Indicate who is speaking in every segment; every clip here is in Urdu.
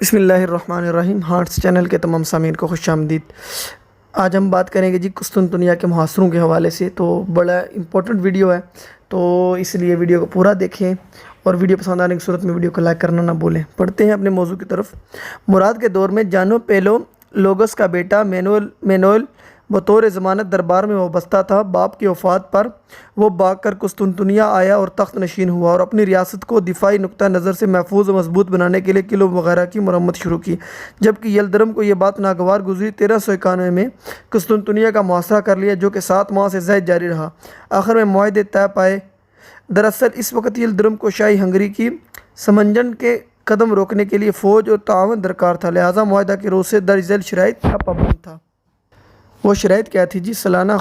Speaker 1: بسم اللہ الرحمن الرحیم۔ ہارٹس چینل کے تمام سامعین کو خوش آمدید۔ آج ہم بات کریں گے قسطنطنیہ کے محاصروں کے حوالے سے، تو بڑا امپورٹنٹ ویڈیو ہے، تو اس لیے ویڈیو کو پورا دیکھیں اور ویڈیو پسند آنے کی صورت میں ویڈیو کو لائک کرنا نہ بھولیں۔ پڑھتے ہیں اپنے موضوع کی طرف۔ مراد کے دور میں جانو پیلو لوگس کا بیٹا مینوئل بطور ضمانت دربار میں وابستہ تھا۔ باپ کی وفات پر وہ بھاگ کر قسطنطنیہ آیا اور تخت نشین ہوا اور اپنی ریاست کو دفاعی نقطہ نظر سے محفوظ و مضبوط بنانے کے لیے قلعوں وغیرہ کی مرمت شروع کی۔ جبکہ یلدرم کو یہ بات ناگوار گزری، 1391 میں قسطنطنیہ کا محاصرہ کر لیا، جو کہ 7 ماہ سے زائد جاری رہا۔ آخر میں معاہدے طے پائے۔ دراصل اس وقت یلدرم کو شاہی ہنگری کی سمنجن کے قدم روکنے کے لیے فوج اور تعاون درکار تھا، لہٰذا معاہدہ کے روز سے درج ذیل شرائط کا پابند تھا۔ وہ شرائط کیا تھی سالانہ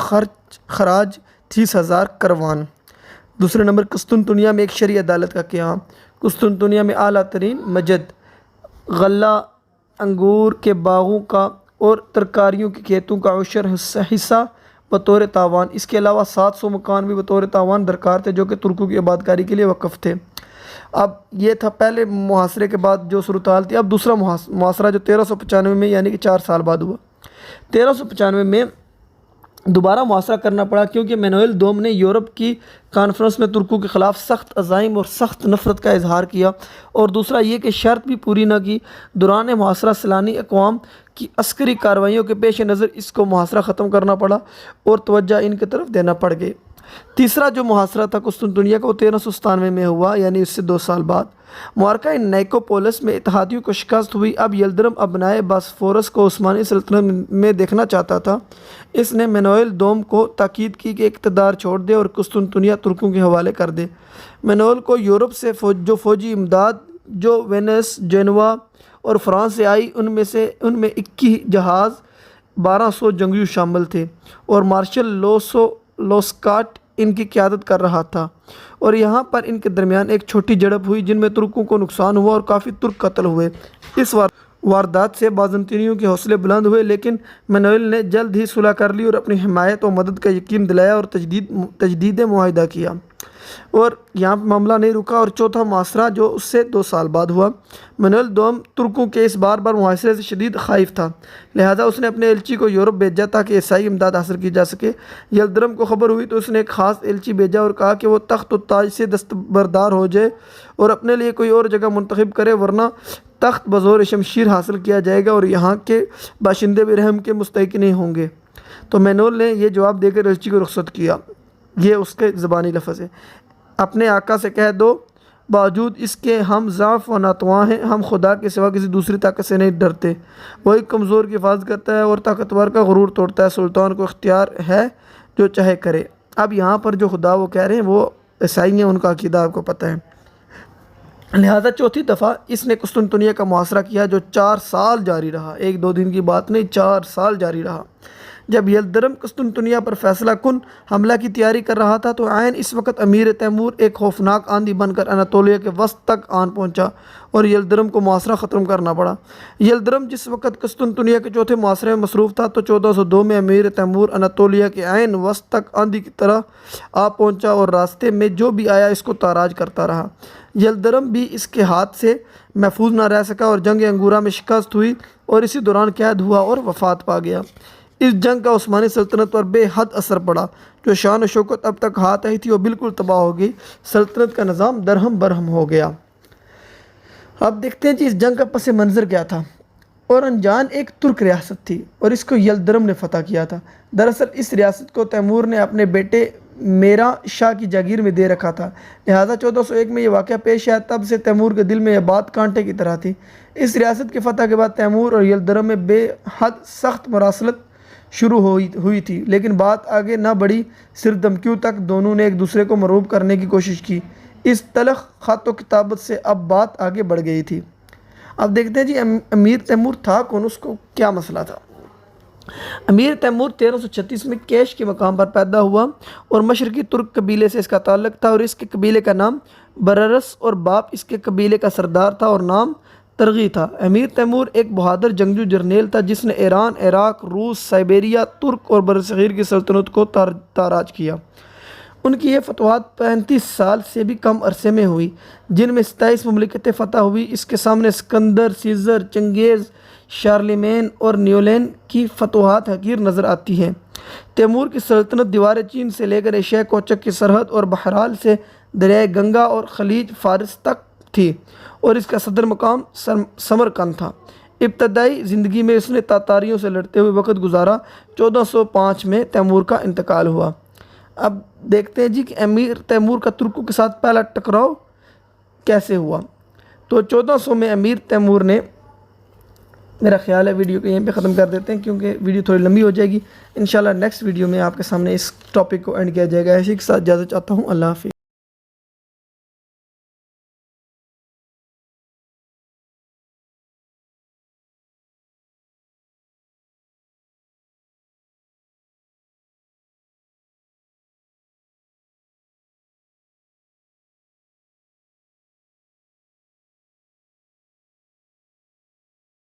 Speaker 1: خراج 30,000 کروان۔ دوسرے نمبر، قسطنطنیہ میں ایک شرعی عدالت کا قیام۔ قسطنطنیہ میں اعلیٰ ترین مجد، غلہ، انگور کے باغوں کا اور ترکاریوں کے کھیتوں کا عشر حصہ بطور تاوان۔ اس کے علاوہ 700 مکان بھی بطور تاوان درکار تھے، جو کہ ترکوں کی آبادکاری کے لیے وقف تھے۔ اب یہ تھا پہلے محاصرے کے بعد جو صورتحال تھی۔ اب دوسرا محاصرہ جو 1395 میں، یعنی کہ 4 سال بعد ہوا۔ 1395 میں دوبارہ محاصرہ کرنا پڑا، کیونکہ مینوئل دوم نے یورپ کی کانفرنس میں ترکوں کے خلاف سخت عزائم اور سخت نفرت کا اظہار کیا، اور دوسرا یہ کہ شرط بھی پوری نہ کی۔ دوران محاصرہ سیلانی اقوام کی عسکری کارروائیوں کے پیش نظر اس کو محاصرہ ختم کرنا پڑا اور توجہ ان کی طرف دینا پڑ گئی۔ تیسرا جو محاصرہ تھا قسطنطنیہ کا، وہ 1397 میں ہوا، یعنی اس سے 2 سال بعد۔ معرکہ نیکوپولس میں اتحادیوں کو شکست ہوئی۔ اب یلدرم ابنائے باسفورس کو عثمانی سلطنت میں دیکھنا چاہتا تھا۔ اس نے مینوئل دوم کو تاکید کی کہ اقتدار چھوڑ دے اور قسطنطنیہ ترکوں کے حوالے کر دے۔ مینوئل کو یورپ سے جو فوجی امداد جو وینس، جنوا اور فرانس سے آئی، ان میں 21 جہاز، 1200 جنگجو شامل تھے، اور مارشل لوسکاٹ ان کی قیادت کر رہا تھا، اور یہاں پر ان کے درمیان ایک چھوٹی جھڑپ ہوئی، جن میں ترکوں کو نقصان ہوا اور کافی ترک قتل ہوئے۔ اس واردات سے بازنطینیوں کے حوصلے بلند ہوئے، لیکن مینوئل نے جلد ہی صلح کر لی اور اپنی حمایت و مدد کا یقین دلایا اور تجدید معاہدہ کیا، اور یہاں پہ معاملہ نہیں رکا۔ اور چوتھا محاصرہ جو اس سے 2 سال بعد ہوا۔ مینوئل دوم ترکوں کے اس بار محاصرے سے شدید خائف تھا، لہذا اس نے اپنے ایلچی کو یورپ بھیجا تاکہ عیسائی امداد حاصل کی جا سکے۔ یلدرم کو خبر ہوئی تو اس نے ایک خاص ایلچی بھیجا اور کہا کہ وہ تخت و تاج سے دستبردار ہو جائے اور اپنے لیے کوئی اور جگہ منتخب کرے، ورنہ تخت بزور شمشیر حاصل کیا جائے گا اور یہاں کے باشندے بھی رحم کے مستحق نہیں ہوں گے۔ تو مینوئل نے یہ جواب دے کر ایلچی کو رخصت کیا۔ یہ اس کے زبانی لفظ ہے۔ اپنے آقا سے کہہ دو، باوجود اس کے ہم ضعف و ناتواں ہیں، ہم خدا کے سوا کسی دوسری طاقت سے نہیں ڈرتے۔ وہی کمزور کی حفاظت کرتا ہے اور طاقتور کا غرور توڑتا ہے۔ سلطان کو اختیار ہے جو چاہے کرے۔ اب یہاں پر جو خدا وہ کہہ رہے ہیں وہ عیسائی ہیں، ان کا عقیدہ آپ کو پتہ ہے۔ لہذا چوتھی دفعہ اس نے قسطنطنیہ کا محاصرہ کیا، جو 4 سال جاری رہا۔ 1-2 دن کی بات نہیں، 4 سال جاری رہا۔ جب یلدرم قسطنطنیہ پر فیصلہ کن حملہ کی تیاری کر رہا تھا تو عین اس وقت امیر تیمور ایک خوفناک آندھی بن کر اناطولیہ کے وسط تک آن پہنچا اور یلدرم کو محاصرہ ختم کرنا پڑا۔ یلدرم جس وقت قسطنطنیہ کے چوتھے محاصرے میں مصروف تھا، تو 1402 میں امیر تیمور اناطولیہ کے عین وسط تک آندھی کی طرح آ پہنچا اور راستے میں جو بھی آیا اس کو تاراج کرتا رہا۔ یلدرم بھی اس کے ہاتھ سے محفوظ نہ رہ سکا اور جنگ انگورا میں شکست ہوئی اور اسی دوران قید ہوا اور وفات پا گیا۔ اس جنگ کا عثمانی سلطنت پر بے حد اثر پڑا۔ جو شان و شوکت اب تک ہاتھ آئی تھی وہ بالکل تباہ ہو گئی۔ سلطنت کا نظام درہم برہم ہو گیا۔ اب دیکھتے ہیں اس جنگ کا پس منظر کیا تھا۔ اورنجان ایک ترک ریاست تھی اور اس کو یلدرم نے فتح کیا تھا۔ دراصل اس ریاست کو تیمور نے اپنے بیٹے میرا شاہ کی جاگیر میں دے رکھا تھا، لہٰذا 1401 میں یہ واقعہ پیش آیا۔ تب سے تیمور کے دل میں یہ بات کانٹے کی طرح تھی۔ اس ریاست کی فتح کے بعد تیمور اور یلدرم میں بے حد سخت مراسلت شروع ہوئی تھی، لیکن بات آگے نہ بڑھی۔ صرف دھمکیوں تک دونوں نے ایک دوسرے کو مرعوب کرنے کی کوشش کی۔ اس تلخ خط و کتابت سے اب بات آگے بڑھ گئی تھی۔ اب دیکھتے ہیں امیر تیمور تھا کون، اس کو کیا مسئلہ تھا۔ امیر تیمور 1336 میں کیش کے مقام پر پیدا ہوا اور مشرقی ترک قبیلے سے اس کا تعلق تھا، اور اس کے قبیلے کا نام بررس اور باپ اس کے قبیلے کا سردار تھا اور نام ترغی تھا۔ امیر تیمور ایک بہادر جنگجو جرنیل تھا جس نے ایران، عراق، روس، سائبیریا، ترک اور برصغیر کی سلطنت کو تاراج کیا۔ ان کی یہ فتوحات 35 سال سے بھی کم عرصے میں ہوئی، جن میں 27 مملکتیں فتح ہوئی۔ اس کے سامنے اسکندر، سیزر، چنگیز، شارلیمین اور نیولین کی فتوحات حقیر نظر آتی ہیں۔ تیمور کی سلطنت دیوار چین سے لے کر ایشیا کوچک کی سرحد اور بہرحال سے دریائے گنگا اور خلیج فارس تک تھی، اور اس کا صدر مقام سمرقند تھا۔ ابتدائی زندگی میں اس نے تاتاریوں سے لڑتے ہوئے وقت گزارا۔ 1405 میں تیمور کا انتقال ہوا۔ اب دیکھتے ہیں جی کہ امیر تیمور کا ترکوں کے ساتھ پہلا ٹکراؤ کیسے ہوا۔ تو 1400 میں امیر تیمور نے، میرا خیال ہے ویڈیو کو یہیں پہ ختم کر دیتے ہیں کیونکہ ویڈیو تھوڑی لمبی ہو جائے گی۔ انشاءاللہ نیکسٹ ویڈیو میں آپ کے سامنے اس ٹاپک کو اینڈ کیا جائے گا۔ اسی کے ساتھ اجازت چاہتا ہوں، اللہ حافظ۔